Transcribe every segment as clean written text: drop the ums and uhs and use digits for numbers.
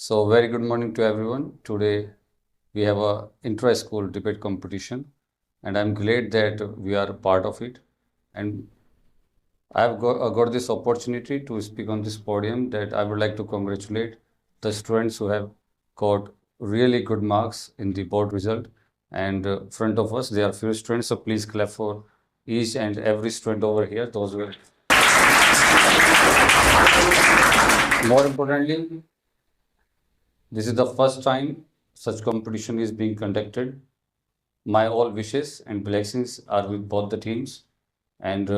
So very good morning to everyone. Today we have a intra-school debate competition, and I'm glad that we are a part of it. And I've got this opportunity to speak on this podium that I would like to congratulate the students who have got really good marks in the board result. And front of us, there are few students, so please clap for each and every student over here. Those will. More importantly, this is the first time such competition is being conducted. My all wishes and blessings are with both the teams. And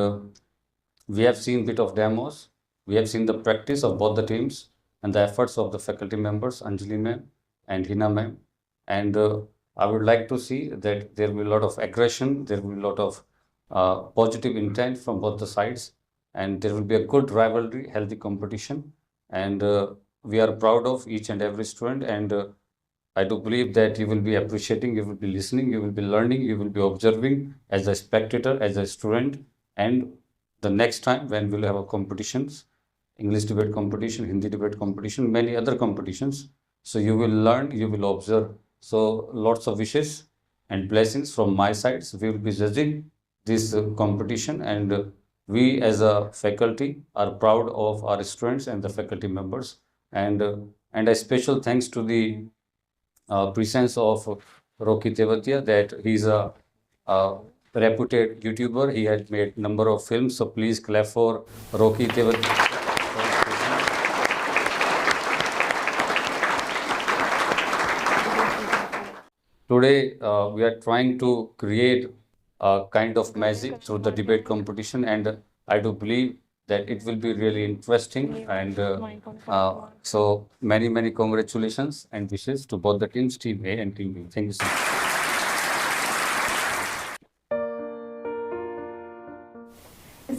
we have seen bit of demos. We have seen the practice of both the teams and the efforts of the faculty members, Anjali ma'am and Hina ma'am. And I would like to see that there will be a lot of aggression, there will be a lot of positive intent from both the sides, and there will be a good rivalry, healthy competition. And we are proud of each and every student. And I do believe that you will be appreciating, you will be listening, you will be learning, you will be observing as a spectator, as a student. And the next time when we'll have a competitions, English debate competition, Hindi debate competition, many other competitions. So you will learn, you will observe. So lots of wishes and blessings from my side. So we will be judging this competition, and we as a faculty are proud of our students and the faculty members. And a special thanks to the presence of Rocky Tevatia, that he's a reputed YouTuber. He had made number of films. So please clap for Rocky Tevatia. Today, we are trying to create a kind of magic through the debate competition, and I do believe that it will be really interesting. And so many congratulations and wishes to both the teams, Team A and Team B. Thank you so much.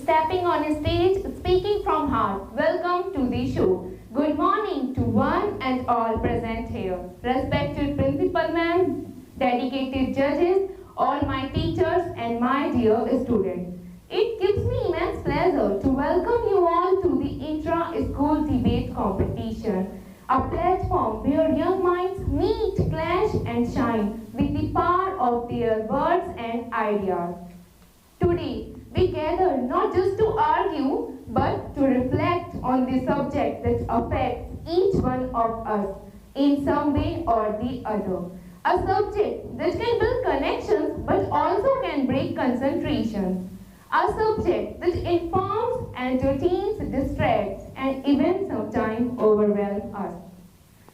Stepping on stage, speaking from heart, welcome to the show. Good morning to one and all present here. Respected principal ma'am, dedicated judges, all my teachers and my dear students. It gives me immense pleasure to welcome you all to the intra-school debate competition, a platform where young minds meet, clash and shine with the power of their words and ideas. Today, we gather not just to argue, but to reflect on the subject that affects each one of us in some way or the other. A subject that can build connections but also can break concentrations. A subject that informs, entertains, distracts, and even sometimes overwhelms us.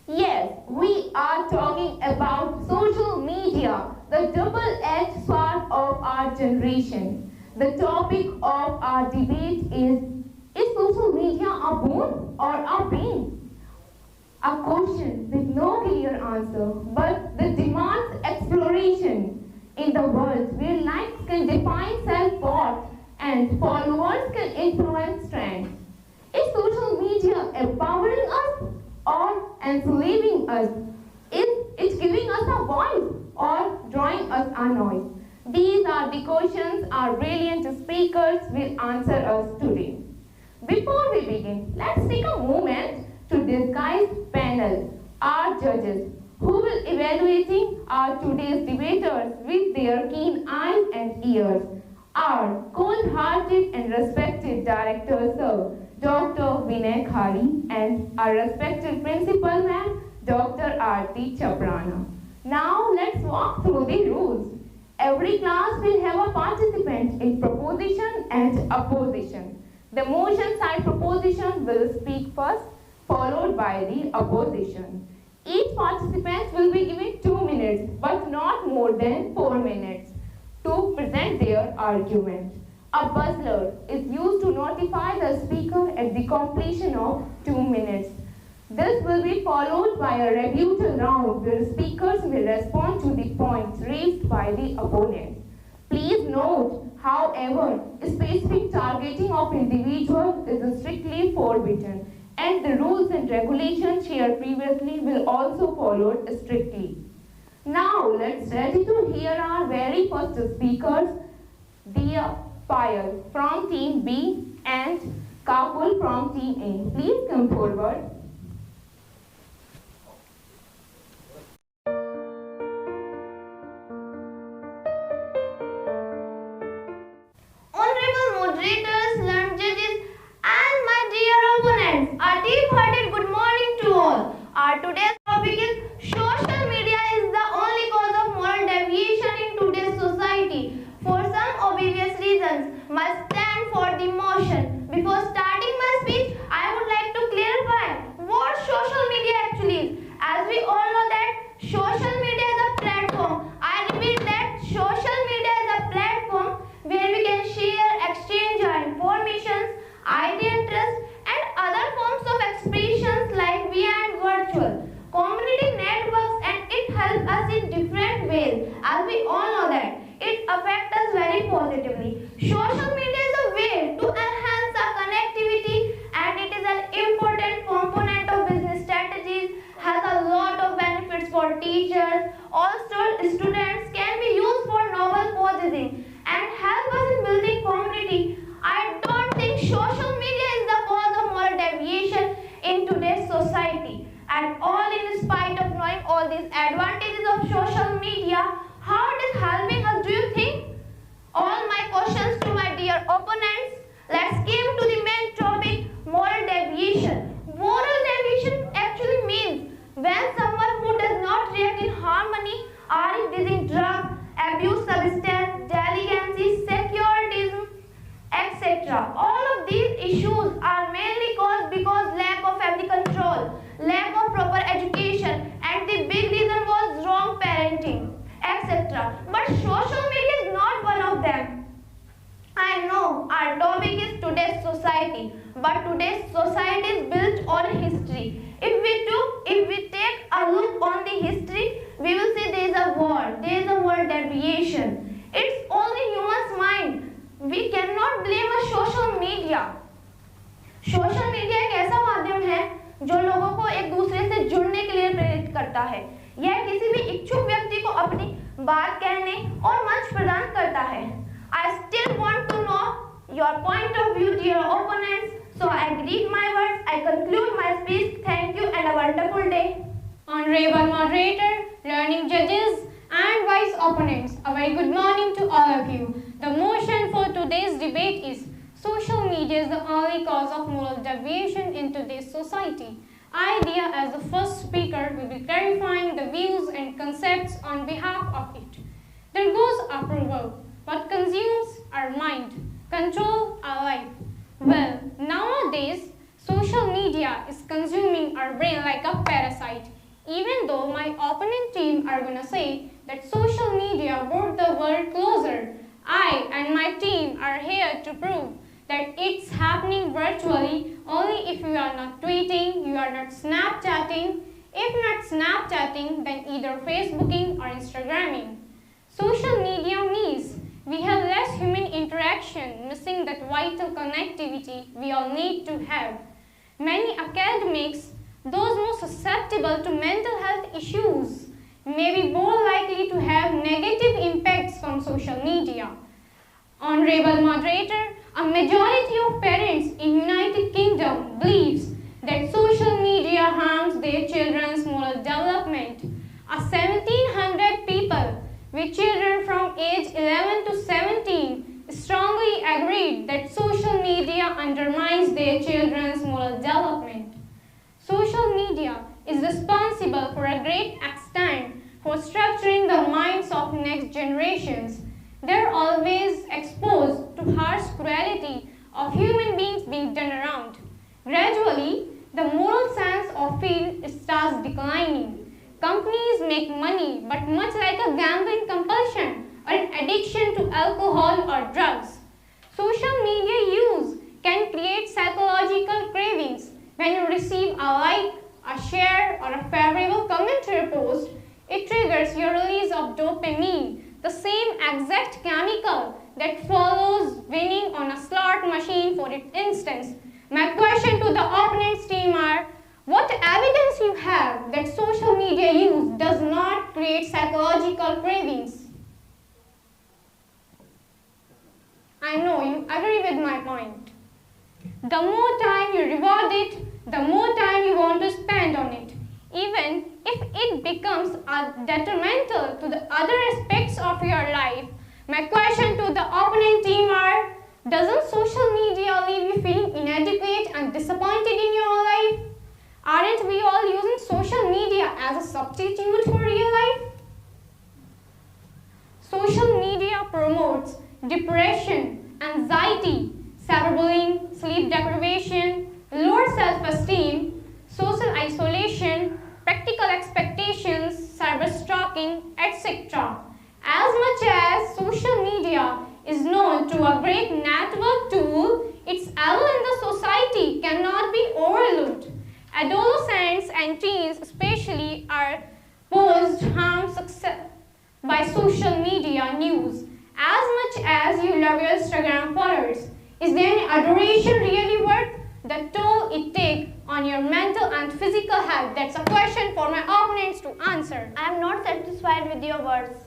Yes, we are talking about social media, the double-edged sword of our generation. The topic of our debate is social media a boon or a bane? A question with no clear answer, but that demands exploration. In the world where likes can define self-worth and followers can influence trends, is social media empowering us or enslaving us? Is it giving us a voice or drawing us a noise? These are the questions our brilliant speakers will answer us today. Before we begin, let's take a moment to disguise panel, our judges, who will evaluating our today's debaters with their keen eyes and ears. Our cold-hearted and respected director, Sir Dr. Vinay Khari, and our respected principal ma'am, Dr. Aarti Chaprana. Now let's walk through the rules. Every class will have a participant in proposition and opposition. The motion side proposition will speak first, followed by the opposition. Each participant will be given 2 minutes, but not more than 4 minutes, to present their argument. A buzzer is used to notify the speaker at the completion of 2 minutes. This will be followed by a rebuttal round where speakers will respond to the points raised by the opponent. Please note, however, specific targeting of individuals is strictly forbidden, and the rules and regulations shared previously will also follow strictly. Now let's ready to hear our very first speakers, Dia Payal from Team B and Kapul from Team A. Please come forward. Our today's topic is social media is the only cause of moral deviation in today's society. For some obvious reasons, must stand for the motion. Before starting my speech, I would like to clarify what social media actually is. As we all know that social media is a platform. I repeat that social media is a platform where we can share, exchange our information, idea, interest, and other forms of expressions like via and virtual community networks, and it helps us in different ways. As we all know that it affects us very positively. Social media is a way to enhance our connectivity, and it is an important component of business strategies. Has a lot of benefits for teachers. Also, students can be used for novel processing and help us in building community. I don't think social media is the cause of moral deviation in today's society at all. In spite of knowing all these advantages of social media, how it is helping us, do you think? All my questions to my dear opponents. Let's come to the main topic, moral deviation. Moral deviation actually means when someone who does not react in harmony or is using drug, abuse substance, delinquency, securitism, etc. All of these issues are mainly caused because lack of family control, lack of proper education, and the big reason was wrong parenting, etc. But social media is not one of them. I know our topic is today's society, but today's society is built on history. If we take a look on the history, we will see there is a war, there is a world deviation. It's only human's mind. We cannot blame a social media. Social media एक ऐसा माध्यम है जो लोगों को एक दूसरे से जुड़ने के लिए प्रेरित करता है। यह किसी भी इच्छुक व्यक्ति को अपनी बात कहने और मंच प्रदान करता है। I still want to know your point of view, dear opponents. So I greet my words. I conclude my speech. Thank you and a wonderful day. Honorable moderator, learning judges, and wise opponents, a very good morning to all of you. The motion for today's debate is social media is the only cause of moral deviation in today's society. I, Dia, as the first speaker, will be clarifying the views and concepts on behalf of it. There goes a proverb, what consumes our mind, control our life. Well, nowadays, social media is consuming our brain like a parasite. Even though my opponent team are gonna say that social media brought the world closer, I and my team are here to prove that it's happening virtually only if you are not tweeting, you are not Snapchatting. If not Snapchatting, then either Facebooking or Instagramming. Social media means we have less human interaction, missing that vital connectivity we all need to have. Many academics, those most susceptible to mental health issues, may be more likely to have negative impacts from social media. Honorable moderator, a majority of parents in United Kingdom believes that social media harms their children's moral development. 1,700 people with children from age 11 to 17 strongly agreed that social media undermines their children's moral development. Social media is responsible for a great extent for structuring the minds of next generations. They're always exposed to harsh cruelty of human beings being done around. Gradually, the moral sense of field starts declining. Companies make money, but much like a gambling compulsion or an addiction to alcohol or drugs. Social media use can create psychological cravings. When you receive a like, a share, or a favorable commentary post, it triggers your release of dopamine, the same exact chemical that follows winning on a slot machine, for instance. My question to the opponent's team are, what evidence you have that social media use does not create psychological cravings? I know you agree with my point. The more time you reward it, the more time you want to spend on it. Even if it becomes detrimental to the other aspects of your life, my question to the opponent team are, doesn't social media leave you feeling inadequate and disappointed in your life? Aren't we all using social as a substitute for real life? Social media promotes depression, anxiety, cyberbullying, sleep deprivation, lower self-esteem, social isolation, practical expectations, cyberstalking, etc. As much as social media is known to a great network tool, its role in the society cannot be overlooked. Adolescents and teens especially are posed harm by social media news. As much as you love your Instagram followers, is there any adoration really worth the toll it takes on your mental and physical health? That's a question for my opponents to answer. I am not satisfied with your words.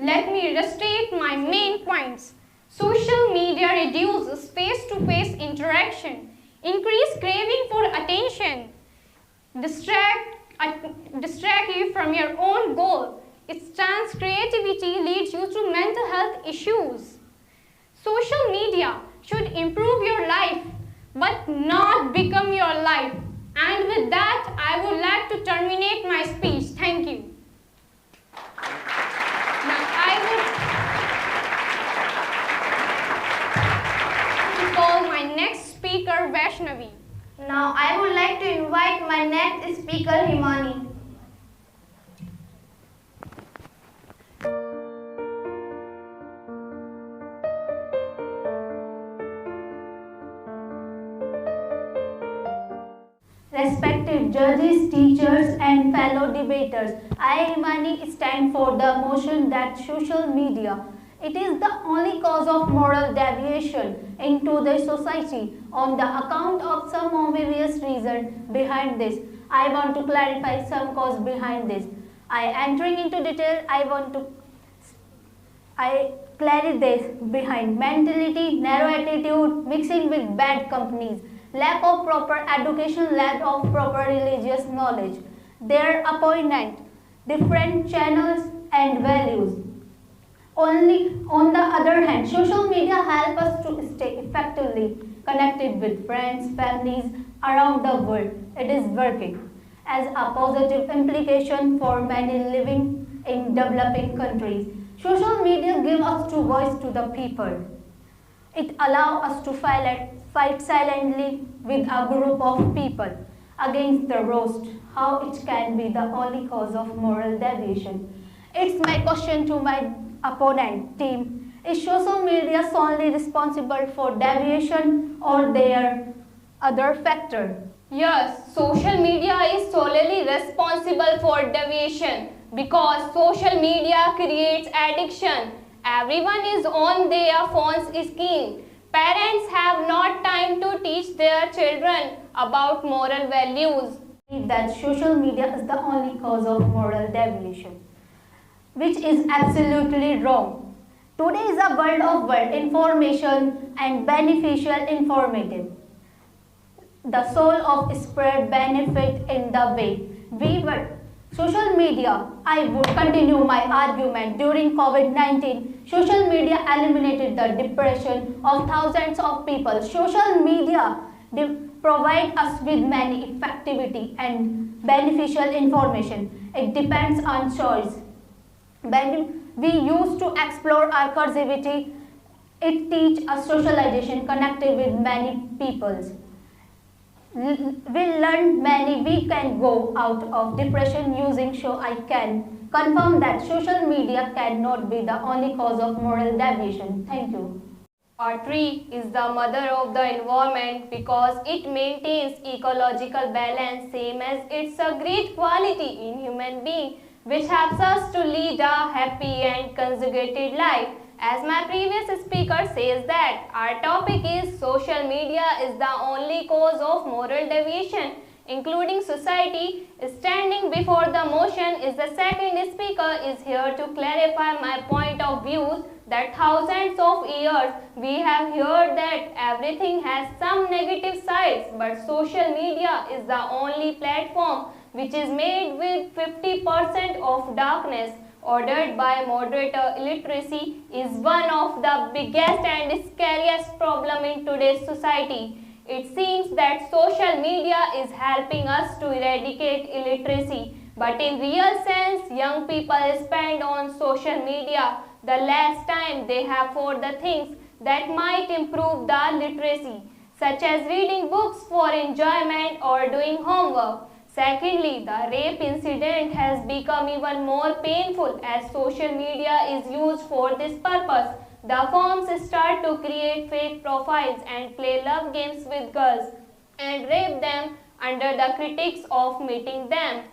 Let me restate my main points. Social media reduces face-to-face interaction, increase craving for attention, distract you from your own goal. Its stance creativity leads you to mental health issues. Social media should improve your life, but not become your life. And with that, I would like to terminate my speech. Thank you. Now, I would call my next speaker, Vaishnavi. Now I would like to invite my next speaker, Himani. Respected judges, teachers and fellow debaters, I, Himani, stand for the motion that social media, it is the only cause of moral deviation into the society on the account of some obvious reason behind this. I want to clarify some cause behind this. Entering into detail, I clarify this behind mentality, narrow attitude, mixing with bad companies, lack of proper education, lack of proper religious knowledge, their opponent, different channels and values. Only on the other hand, social media help us to stay effectively connected with friends, families around the world. It is working as a positive implication for many living in developing countries. Social media gives us to voice to the people. It allows us to fight silently with a group of people against the roast. How it can be the only cause of moral deviation? It's my question to my opponent team. Is social media solely responsible for deviation or there other factor? Yes, social media is solely responsible for deviation because social media creates addiction. Everyone is on their phones screen. Parents have not time to teach their children about moral values. That social media is the only cause of moral deviation, which is absolutely wrong. Today is a world of information and beneficial informative. The soul of spread benefit in the way we were. Social media, I would continue my argument. During COVID-19, social media eliminated the depression of thousands of people. Social media provide us with many effectivity and beneficial information. It depends on choice. When we used to explore our creativity, it teach us socialization connected with many peoples. We learned many. We can go out of depression using show. I can confirm that social media cannot be the only cause of moral deviation. Thank you. A tree is the mother of the environment because it maintains ecological balance, same as it's a great quality in human being which helps us to lead a happy and conjugated life. As my previous speaker says that our topic is social media is the only cause of moral deviation, including society. Standing before the motion is the second speaker is here to clarify my point of view that thousands of years we have heard that everything has some negative sides, but social media is the only platform which is made with 50% of darkness. Ordered by moderator illiteracy is one of the biggest and scariest problem in today's society. It seems that social media is helping us to eradicate illiteracy, but in real sense, young people spend on social media the less time they have for the things that might improve the literacy, such as reading books for enjoyment or doing homework. Secondly, the rape incident has become even more painful as social media is used for this purpose. The firms start to create fake profiles and play love games with girls and rape them under the critics of meeting them.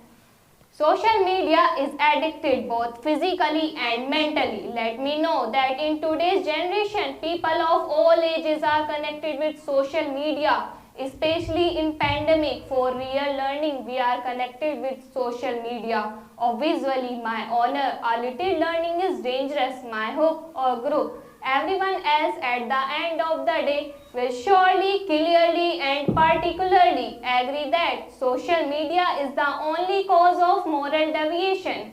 Social media is addicted both physically and mentally. Let me know that in today's generation, people of all ages are connected with social media, especially in pandemic. For real learning, we are connected with social media. Or visually, my honor, a little learning is dangerous, my hope or group. Everyone else at the end of the day will surely, clearly and particularly agree that social media is the only cause of moral deviation.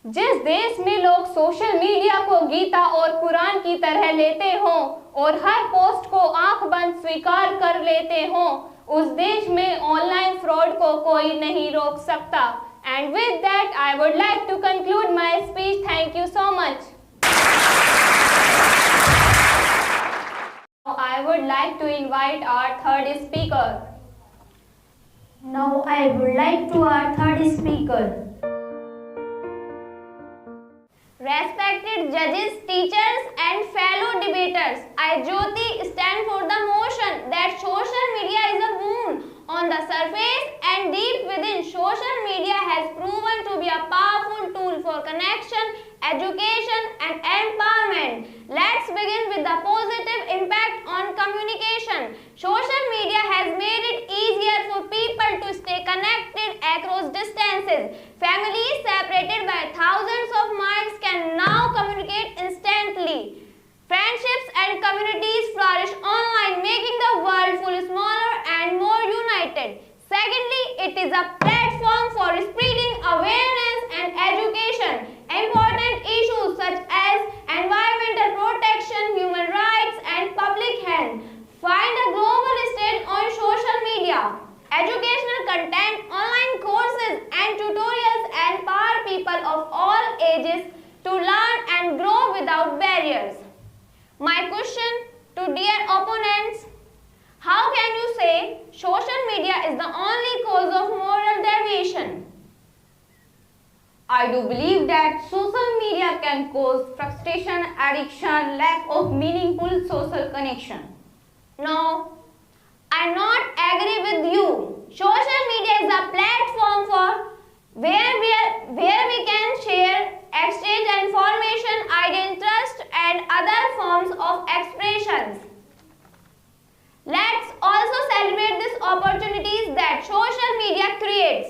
जिस देश में लोग social media को गीता और कुरान की तरह लेते हों और हर पोस्ट को आंख बंद स्वीकार कर लेते हों, उस देश में ऑनलाइन फ्रॉड को कोई नहीं रोक सकता. And with that, I would like to conclude my speech. Thank you so much. I would like to invite our third speaker. Now I would like to our third speaker. Respected judges, teachers and fellow debaters, I Jyoti stand for the motion that social media is a boon. On the surface and deep within, social media has proven to be a powerful tool for connection, education and empowerment. Let's begin with the positive impact on communication. Social media has made it easier for people to stay connected across distances. Families separated by thousands of miles can now communicate instantly. Friendships and communities flourish online, making the world feel smaller and more united. Secondly, it is a platform for spreading awareness and education. Important issues such as environmental protection, human rights, and public health find a global stage on social media. Educational content, online courses, and tutorials empower people of all ages to learn and grow without barriers. My question to dear opponents: how can you say social media is the only cause of moral deviation? I do believe that social media can cause frustration, addiction, lack of meaningful social connection. No, I not agree with you. Social media is a platform for where we can share, exchange information, ideal trust and other forms of expressions. Let's also celebrate these opportunities that social media creates.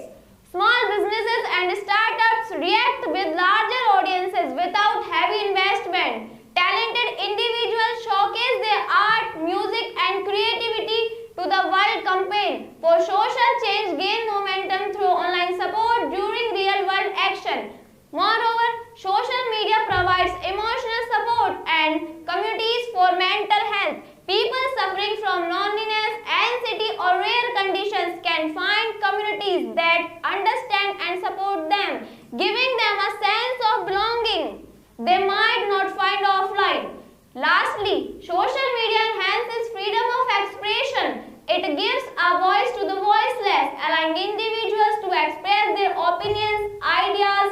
Small businesses and startups react with larger audiences without heavy investment. Talented individuals showcase their art, music and creativity to the world. Campaign for social change gain momentum through online support during real world action. Moreover, social media provides emotional support and communities for mental health. People suffering from loneliness, anxiety or rare conditions can find communities that understand and support them, giving them a sense of belonging they might not find offline. Lastly, social media enhances freedom of expression. It gives a voice to the voiceless, allowing individuals to express their opinions, ideas,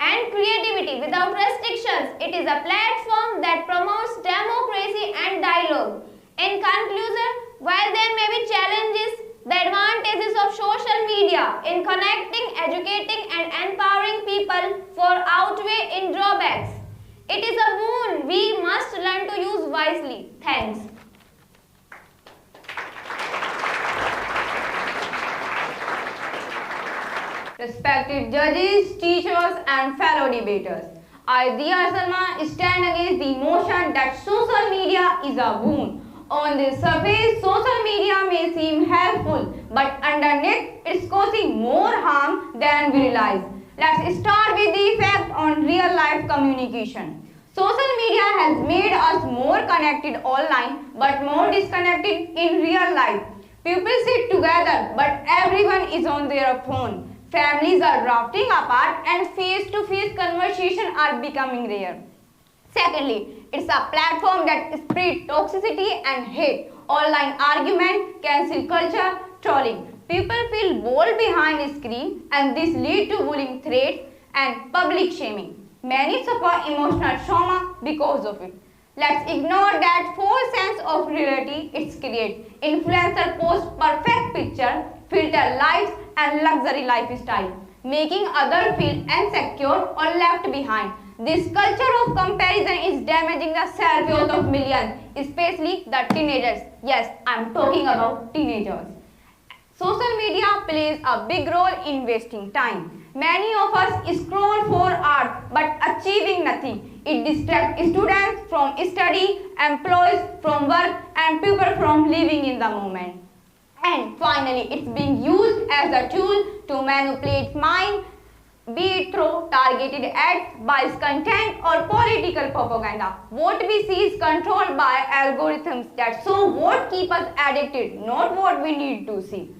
and creativity without restrictions. It is a platform that promotes democracy and dialogue. In conclusion, while there may be challenges, the advantages of social media in connecting, educating and empowering people far outweigh in drawbacks. It is a boon we must learn to use wisely. Thanks. Respected judges, teachers and fellow debaters, I, Diya Sharma, stand against the motion that social media is a boon. On the surface, social media may seem helpful, but underneath, it's causing more harm than we realize. Let's start with the effect on real-life communication. Social media has made us more connected online but more disconnected in real life. People sit together but everyone is on their phone. Families are drifting apart and face-to-face conversations are becoming rare. Secondly, it's a platform that spreads toxicity and hate. Online argument, cancel culture, trolling. People feel bold behind a screen and this leads to bullying threats and public shaming. Many suffer emotional trauma because of it. Let's ignore that false sense of reality it's creates. Influencer post perfect picture, filter lives and luxury lifestyle, making others feel insecure or left behind. This culture of comparison is damaging the self-worth of millions, especially the teenagers. Yes, I'm talking about teenagers. Social media plays a big role in wasting time. Many of us scroll for hours but achieving nothing. It distracts students from study, employees from work and people from living in the moment. And finally, it's being used as a tool to manipulate mind, be it through targeted ads, biased content or political propaganda. What we see is controlled by algorithms that show what keep us addicted, not what we need to see.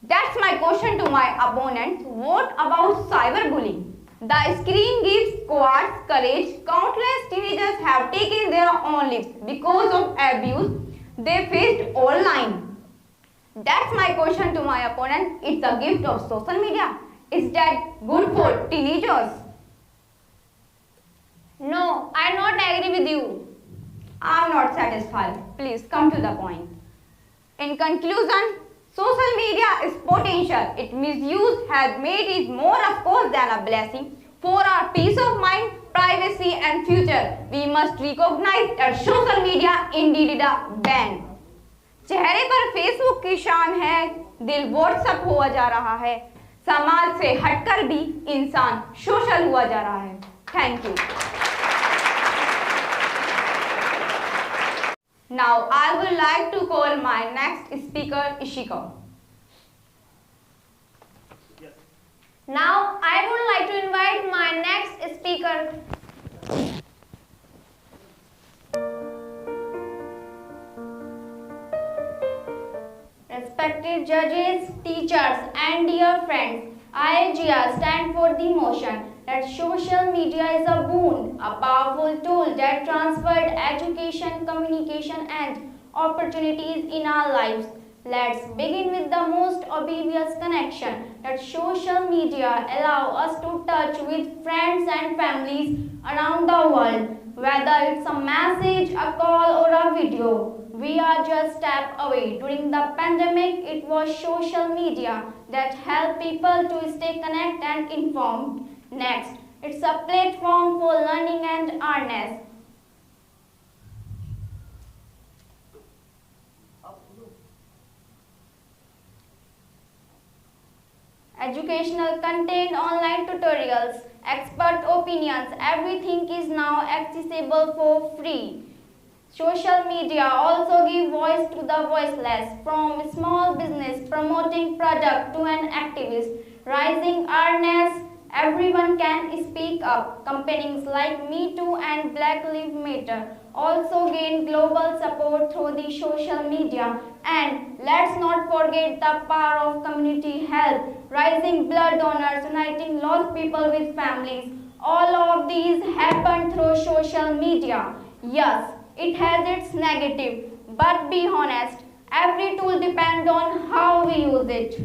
That's my question to my opponents. What about cyberbullying? The screen gives cowards courage. Countless teenagers have taken their own lives because of abuse they faced online. That's my question to my opponent. It's a gift of social media. Is that good for teenagers? No, I not agree with you. I'm not satisfied. Please come to the point. In conclusion, social media is potential. Its misuse has made it more of course than a blessing. For our peace of mind, privacy and future, we must recognize that social media indeed is a ban. चेहरे पर Facebook की शान है, दिल WhatsApp हुआ जा रहा है, समाज से हटकर भी इंसान सोशल हुआ जा रहा है. Thank you. Now I would like to call my next speaker, Ishika. Now I would like to invite my next speaker. Respected judges, teachers and dear friends, IAGR stand for the motion that social media is a boon, a powerful tool that transferred education, communication and opportunities in our lives. Let's begin with the most obvious connection that social media allow us to touch with friends and families around the world. Whether it's a message, a call or a video, we are just step away. During the pandemic, it was social media that helped people to stay connected and informed. Next, it's a platform for learning and awareness. Educational content, online tutorials, expert opinions, everything is now accessible for free. Social media also give voice to the voiceless, from small business promoting product to an activist, raising awareness. Everyone can speak up. Campaigns like Me Too and Black Lives Matter also gain global support through the social media. And let's not forget the power of community health, raising blood donors, uniting lost people with families. All of these happen through social media. Yes, it has its negative, but be honest, every tool depends on how we use it.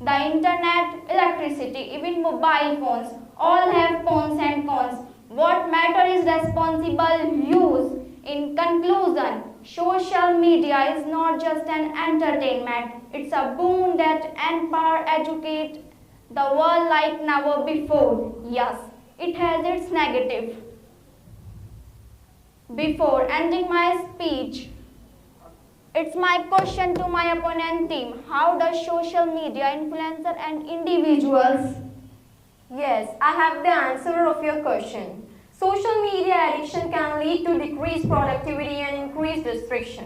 The internet, electricity, even mobile phones, all have pros and cons. What matters is responsible use. In conclusion, social media is not just an entertainment, it's a boon that empowers, educate the world like never before. Yes, it has its negative. Before ending my speech, it's my question to my opponent team. How does social media influencer and individuals? Yes, I have the answer of your question. Social media addiction can lead to decreased productivity and increased distraction.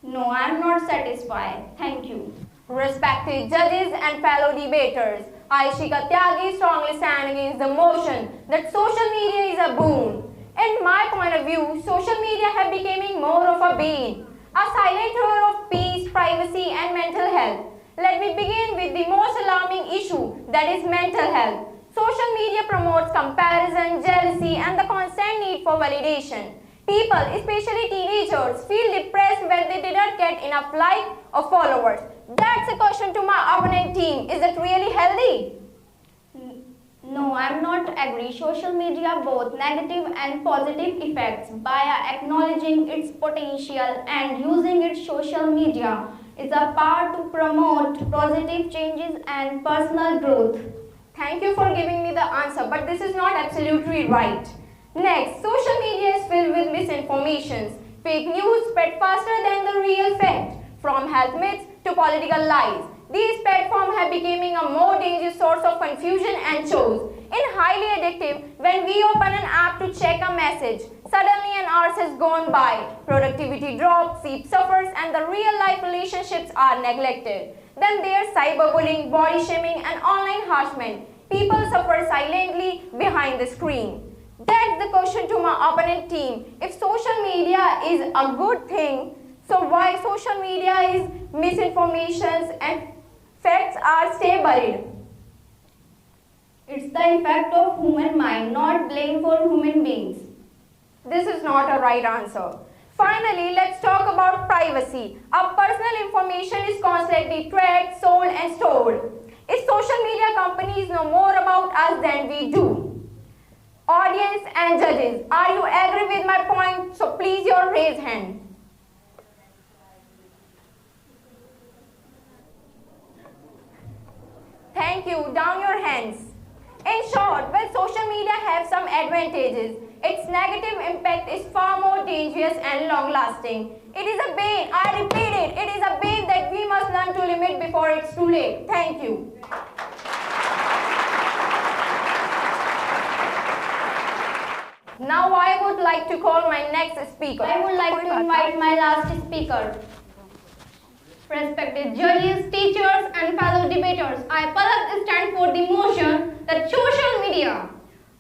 No, I am not satisfied. Thank you. Respected judges and fellow debaters, I, Shika Tyagi, strongly stand against the motion that social media is a boon. In my point of view, social media have becoming more of a bane, a silent threat of peace, privacy and mental health. Let me begin with the most alarming issue, that is mental health. Social media promotes comparison, jealousy and the constant need for validation. People, especially teenagers, feel depressed when they did not get enough likes or followers. That's a question to my opponent team. Is it really healthy? No, I'm not agree. Social media both negative and positive effects. By acknowledging its potential and using its social media is a part to promote positive changes and personal growth. Thank you for giving me the answer, but this is not absolutely right. Next, social media is filled with misinformations. Fake news spread faster than the real fact, from health myths to political lies. These platforms have becoming a more dangerous source of confusion and shows. And highly addictive when we open an app to check a message. Suddenly an hour has gone by. Productivity drops, sleep suffers and the real life relationships are neglected. Then there's cyberbullying, body shaming and online harassment. People suffer silently behind the screen. That's the question to my opponent team. If social media is a good thing, so why social media is misinformations and facts are stay buried? It's the impact of human mind, not blame for human beings. This is not a right answer. Finally, let's talk about privacy. Our personal information is constantly tracked, sold and stored. If social media companies know more about us than we do. Audience and judges, are you agree with my point? So please your raise hand. Thank you. Down your hands. In short, while social media have some advantages, its negative impact is far more dangerous and long-lasting. It is a bane, I repeat it is a bane that we must learn to limit before it's too late. Thank you. Now I would like to call my next speaker. I would like to invite my last speaker. Respected judges, teachers and fellow debaters, I Palak stand for the motion that social media.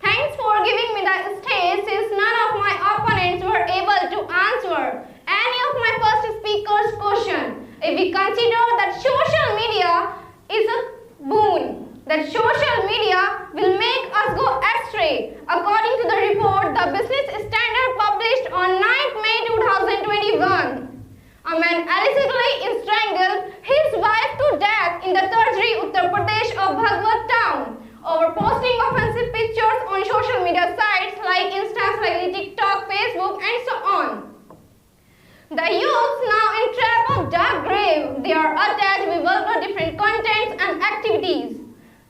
Thanks for giving me the stage since none of my opponents were able to answer any of my first speaker's question. If we consider that social media is a boon, that social media will make us go astray. According to the report, the Business Standard published on 9th May 2021, a man allegedly strangled his wife to death in the Tarjri, Uttar Pradesh of Bhagwat town over posting offensive pictures on social media sites like Insta, like TikTok, Facebook and so on. The youths now in trap of dark grave. They are attached with vulgar different contents and activities.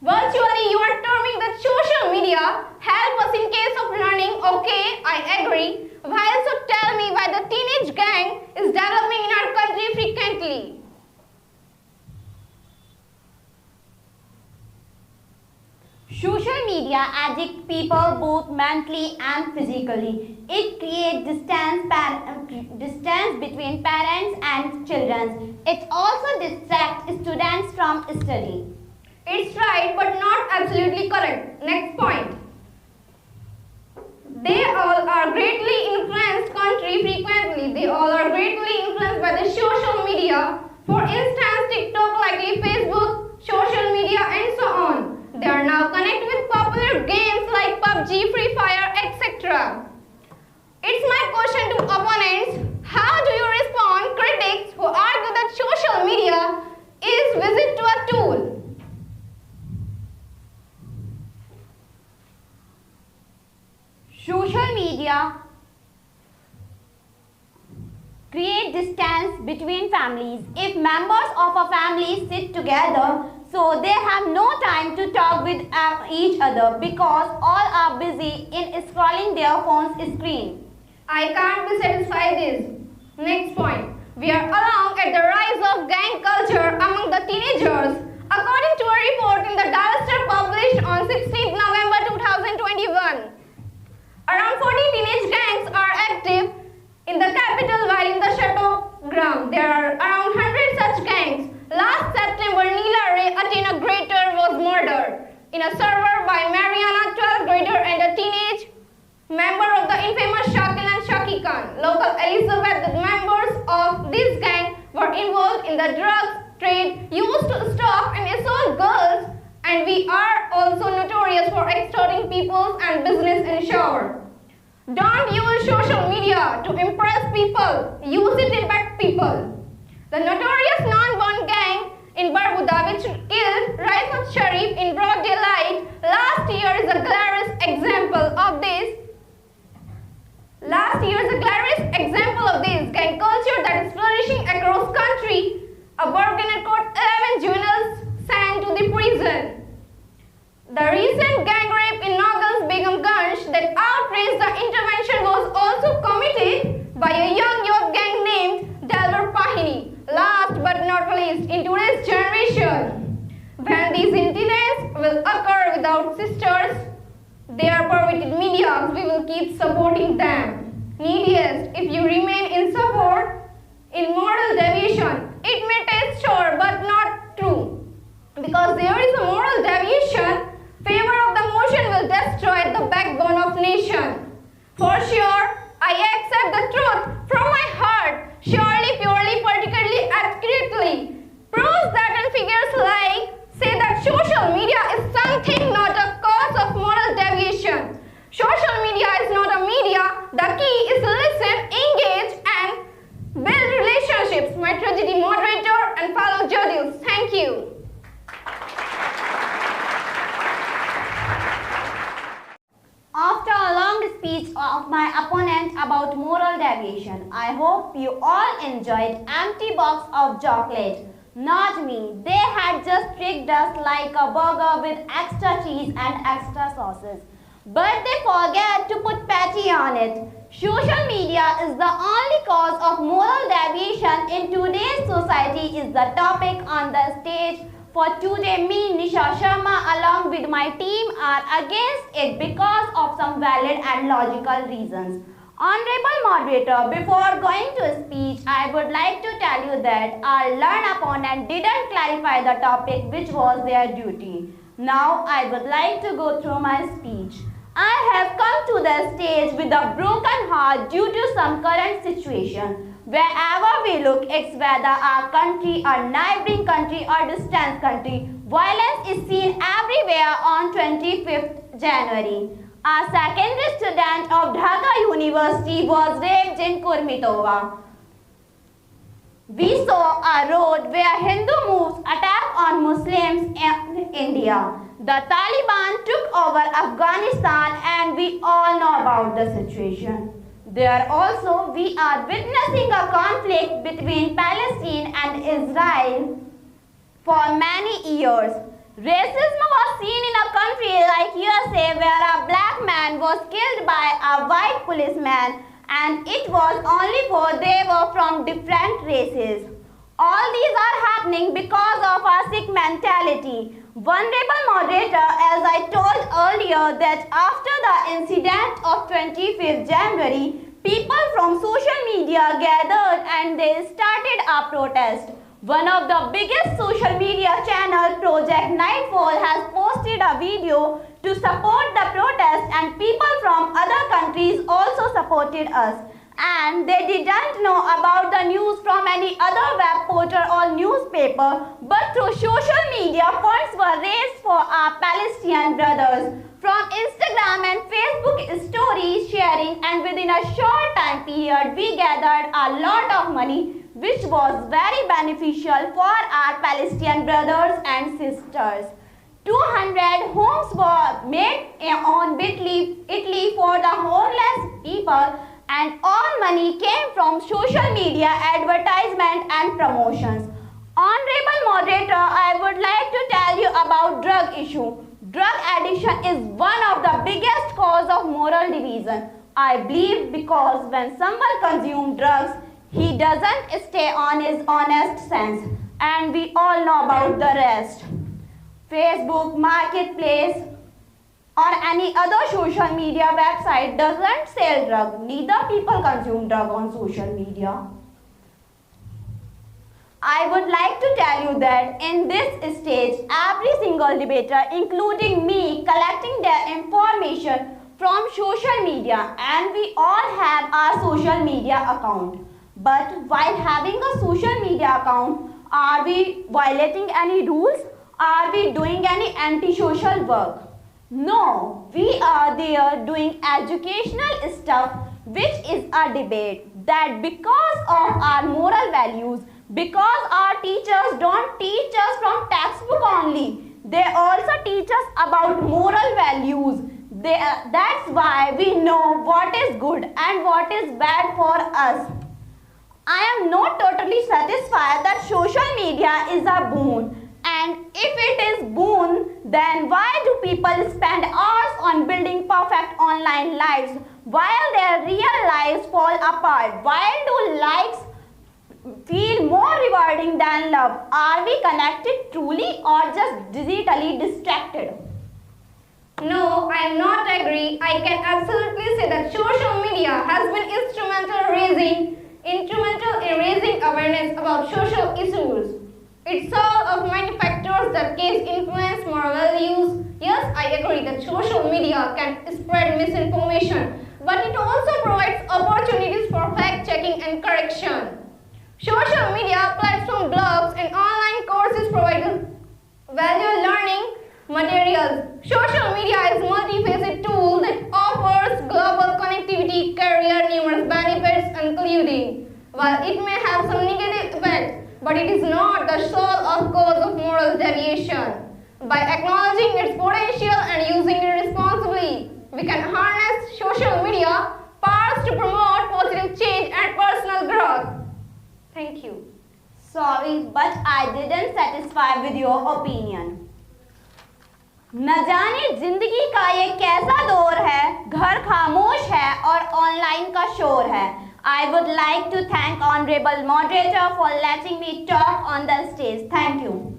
Virtually, you are terming that social media help us in case of learning. Okay, I agree. While so tell me why the teenage gang is developing in our country frequently. Social media addicts people both mentally and physically. It creates distance between parents and children. It also distracts students from study. It's right but not absolutely correct. Next point. They all are greatly influenced country frequently. They all are greatly influenced by the social media. For instance, TikTok, likely Facebook, social media and so on. They are now connected with popular games like PUBG, Free Fire, etc. It's my question to opponents. How do you respond critics who argue that social media is visit to a tool? Social media create distance between families. If members of a family sit together, so they have no time to talk with each other because all are busy in scrolling their phone's screen. I can't be satisfied this. Next point. We are along at the rise of gang culture among the teenagers. According to a report in the Dalster published on 16th November 2021, around 40 teenage gangs are active in the capital while in the Chateau ground. There are around 100 such gangs. Last in a server by Mariana, 12th grader and a teenage member of the infamous Shakil and Shaki Khan. Local Elizabeth members of this gang were involved in the drugs trade used to stalk and assault girls, and we are also notorious for extorting people and business in shower. Don't use social media to impress people, use it to impact people. The notorious non-born gang in Barbuda which killed Raifat Sharif in broad daylight last year is a glaring example of this. Gang culture that is flourishing across country. A bargain caught 11 juveniles sent to the prison. The recent gang rape in Nagal's Begumganj that outraged the intervention was also committed by a young youth gang named Delvar Pahini. Last but not least, in today's generation, when these incidents will occur without sisters, they are perverted media, we will keep supporting them. Neediest, if you remain in support, in moral deviation, it may taste sure but not true. Because there is a moral deviation, favor of the motion will destroy the backbone of nation. For sure, I accept the truth from my heart, surely, purely, particularly, accurately. Proves that and figures like say that social media is something, not a cause of moral deviation. Social media is not a media. The key is to listen, engage, and build relationships. My tragedy moderator and fellow judges. Thank you. After a long speech of my opponent about moral deviation, I hope you all enjoyed empty box of chocolate. Not me. They had just tricked us like a burger with extra cheese and extra sauces. But they forget to put patty on it. Social media is the only cause of moral deviation in today's society is the topic on the stage. For today, me, Nisha Sharma, along with my team are against it because of some valid and logical reasons. Honorable moderator, before going to speech, I would like to tell you that our learned opponent didn't clarify the topic which was their duty. Now, I would like to go through my speech. I have come to the stage with a broken heart due to some current situation. Wherever we look, it's whether our country, our neighboring country or distant country, violence is seen everywhere on 25th January. A secondary student of Dhaka University was raped in Kurmitova. We saw a road where Hindu moves attack on Muslims in India. The Taliban took over Afghanistan and we all know about the situation. There also we are witnessing a conflict between Palestine and Israel for many years. Racism was seen in a country like USA where a black man was killed by a white policeman and it was only for they were from different races. All these are happening because of our sick mentality. Honorable moderator, as I told earlier that after the incident of 25th January, people from social media gathered and they started a protest. One of the biggest social media channel, Project Nightfall, has posted a video to support the protest and people from other countries also supported us. And they didn't know about the news from any other web portal or newspaper, but through social media funds were raised for our Palestinian brothers. From Instagram and Facebook stories sharing, and within a short time period we gathered a lot of money which was very beneficial for our Palestinian brothers and sisters. 200 homes were made on Italy for the homeless people, and all money came from social media advertisement and promotions. Honorable moderator, I would like to tell you about drug issue. Drug addiction is one of the biggest cause of moral division. I believe because when someone consumes drugs, he doesn't stay on his honest sense, and we all know about the rest. Facebook, Marketplace, or any other social media website doesn't sell drug. Neither people consume drug on social media. I would like to tell you that in this stage, every single debater, including me, collecting their information from social media, and we all have our social media account. But while having a social media account, are we violating any rules? Are we doing any anti-social work? No, we are there doing educational stuff, which is a debate that because of our moral values, because our teachers don't teach us from textbook only, they also teach us about moral values. That's why we know what is good and what is bad for us. I am not totally satisfied that social media is a boon. And if it is boon, then why do people spend hours on building perfect online lives while their real lives fall apart? Why do likes feel more rewarding than love? Are we connected truly or just digitally distracted? No, I am not agree. I can absolutely say that social media has been instrumental in raising awareness about social issues. It's all of many factors that can influence moral values. Yes, I agree that social media can spread misinformation, but it also provides opportunities for fact-checking and correction. Social media platform, blogs, and online courses provide valuable learning materials. Social media is a multifaceted tool that offers global connectivity, career, numerous benefits, including. While it may have some negative effects, but it is not the sole cause of moral deviation. By acknowledging its potential and using it responsibly, we can harness social media powers to promote positive change and personal growth. Thank you. Sorry, but I didn't satisfy with your opinion. न जाने जिंदगी का ये कैसा दौर है, घर खामोश है और ऑनलाइन का शोर है. I would like to thank Honorable Moderator for letting me talk on the stage. Thank you.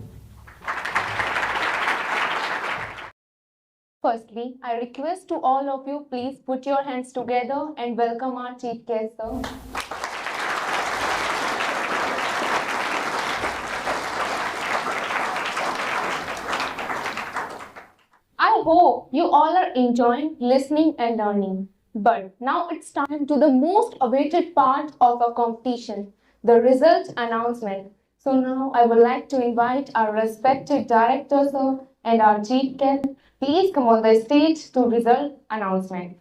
Firstly, I request to all of you, please put your hands together and welcome our chief guest, sir. I hope you all are enjoying listening and learning. But now it's time to the most awaited part of our competition, the result announcement. So now I would like to invite our respected director, sir, and our chief guest. Please come on the stage to result announcement.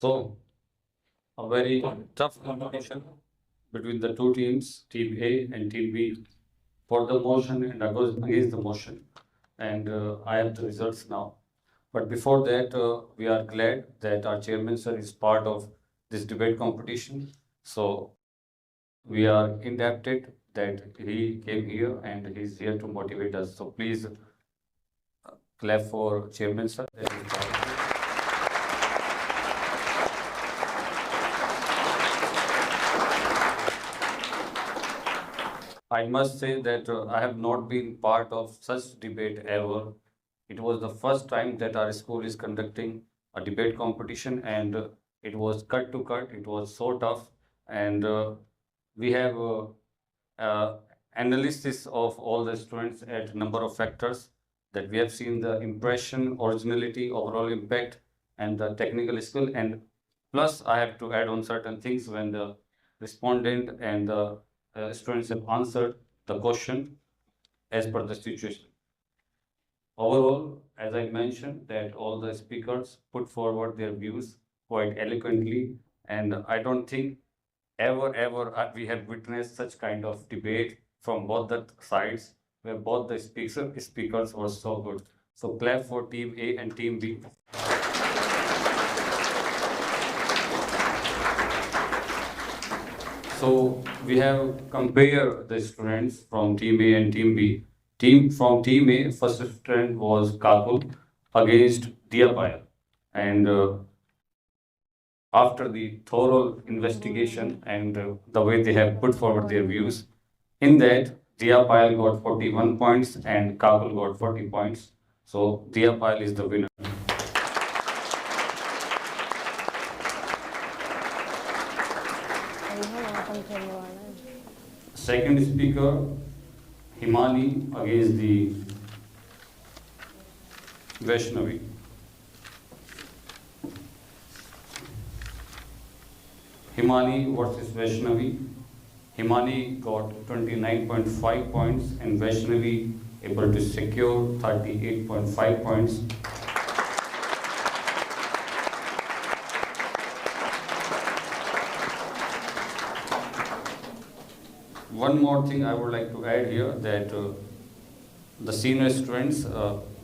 So, a very tough competition between the two teams, Team A and Team B, for the motion and against the motion. And I have the results now. But before that, we are glad that our chairman, sir, is part of this debate competition. So, we are indebted that he came here and he's here to motivate us. So, please clap for chairman, sir. That is part of it. I must say that I have not been part of such debate ever. It was the first time that our school is conducting a debate competition, and it was cut to cut. It was so tough, and we have analysis of all the students at number of factors that we have seen the impression, originality, overall impact, and the technical skill. And plus, I have to add on certain things when the respondent and the students have answered the question as per the situation. Overall, as I mentioned, that all the speakers put forward their views quite eloquently, and I don't think ever we have witnessed such kind of debate from both the sides, where both the speakers were so good. So clap for Team A and Team B. So we have compared the students from Team A and Team B. From Team A, first student was Kakul against Diapayal. And after the thorough investigation and the way they have put forward their views, in that Diapayal got 41 points and Kakul got 40 points. So Diapayal is the winner. Second speaker, Himani against the Vaishnavi. Himani versus Vaishnavi. Himani got 29.5 points and Vaishnavi able to secure 38.5 points. One more thing I would like to add here, that the senior students,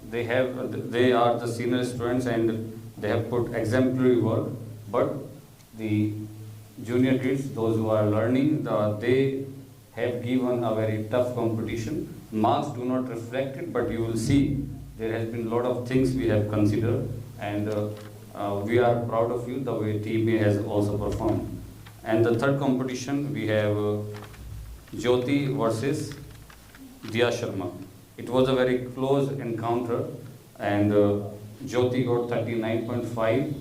they are the senior students and they have put exemplary work, but the junior kids, those who are learning, they have given a very tough competition. Marks do not reflect it, but you will see there has been a lot of things we have considered, and we are proud of you the way Team A has also performed. And the third competition, we have Jyoti versus Diya Sharma. It was a very close encounter, and Jyoti got 39.5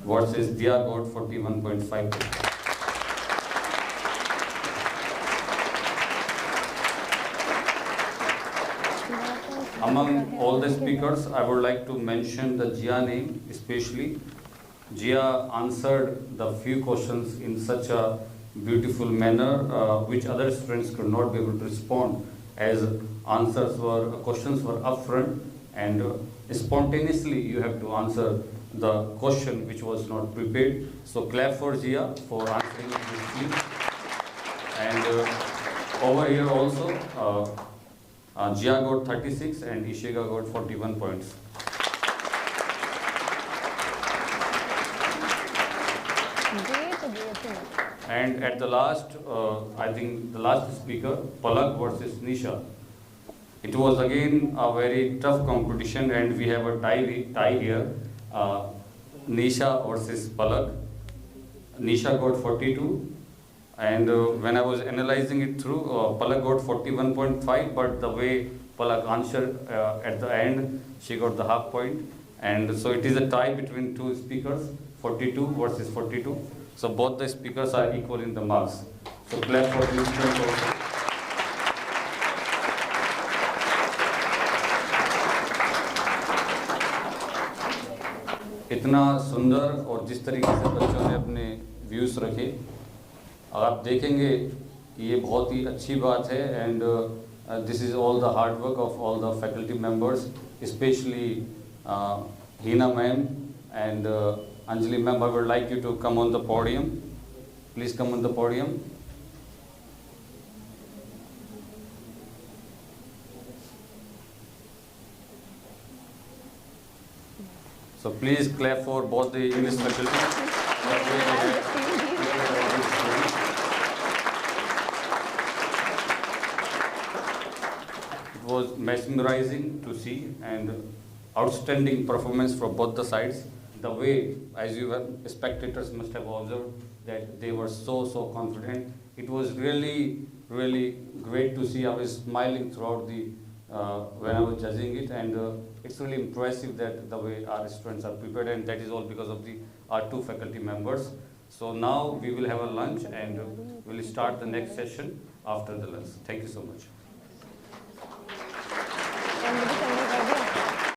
versus Diya got 41.5. Among all the speakers, I would like to mention the Jia name especially. Jia answered the few questions in such a beautiful manner, which other students could not be able to respond, as questions were upfront, and spontaneously you have to answer the question which was not prepared. So clap for Jia for answering this thing. And over here also, Jia got 36 and Ishika got 41 points. And at the last, I think the last speaker, Palak versus Nisha. It was again a very tough competition, and we have a tie here. Nisha versus Palak. Nisha got 42, and when I was analyzing it through, Palak got 41.5, but the way Palak answered at the end, she got the half point. And so it is a tie between two speakers, 42 versus 42. So both the speakers are equal in the marks. So clap for these students also. इतना सुंदर और जिस तरीके से बच्चों ने अपने views रखे, आप देखेंगे कि ये बहुत ही अच्छी बात है, and this is all the hard work of all the faculty members, specially Hina ma'am and Anjali ma'am. I would like you to come on the podium. Please come on the podium. So please clap for both the English faculty. It was mesmerizing to see, and outstanding performance from both the sides. The way, as you were, spectators must have observed that they were so confident. It was really great to see. I was smiling throughout the when I was judging it, and it's really impressive that the way our students are prepared, and that is all because of our two faculty members. So now we will have a lunch, and we'll start the next session after the lunch. Thank you so much.